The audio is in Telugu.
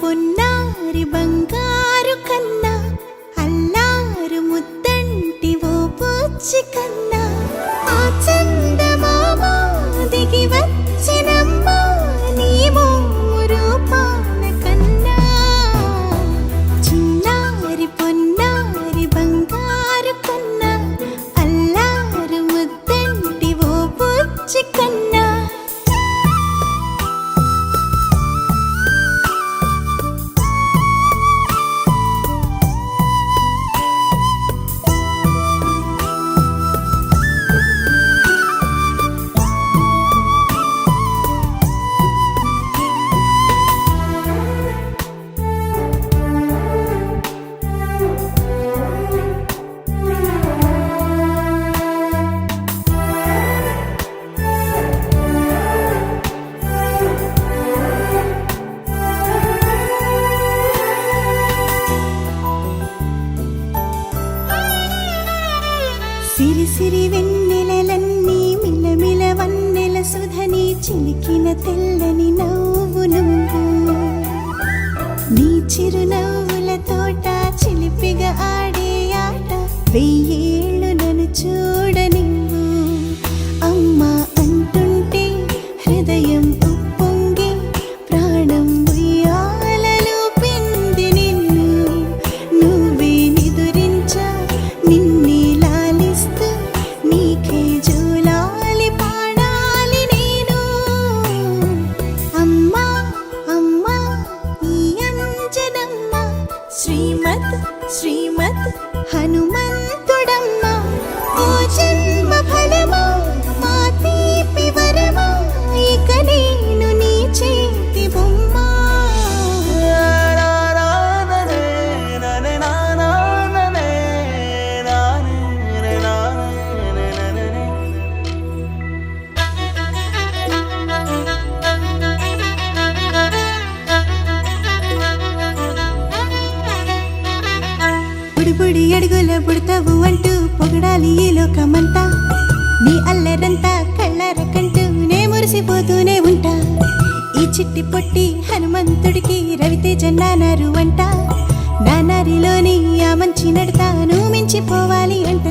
పొన్నారి బంగారు కన్నా అల్లారు ముద్దంటి ఓ పూచి కన్నా ఆ చందమామ దిగి వచ్చినమ్మా నీ రూపాల కన్నా చిన్నారి పొన్నారి బంగారు కన్నా అల్లారు ముద్దంటి ఓ పూచి కన్నా సిరి సిరి వెన్నెలలన్నీ మిలమిల వన్నెల సుధని చిలికిన తెల్లని నవ్వు నువ్వు నీ చిరునవ్వుల తోట చిలిపిగా ఆడే ఆట వెయ్యేళ్ళు నన్ను చూడ నువ్వు అమ్మా అంటుంటే హృదయం ఉప్పొంగి ప్రాణం ఉయ్యాలలో పిండి నిన్ను నువ్వే నిదురించా నిన్నే నీకే జూలాలి పాడాలి నేను అమ్మా అమ్మా ఈ అంజనమ్మ శ్రీమత్ శ్రీమత్ హనుమంతుడమ్మ ఓ జన్మ ఫలమా మా తీపి వరమా ఇక నేను నీ చేతి బొమ్మ బుడి అడుగుల బుడతావు అంటూ పొగడాలి ఈ లోకమంతా నీ అల్లరంతా కళ్ళరకంటూ నే మురిసిపోతూనే ఉంటా ఈ చిట్టి పొట్టి హనుమంతుడికి రవితేజ నానారు అంట నానారిలోని ఆ మంచి నడతాను మించిపోవాలి అంట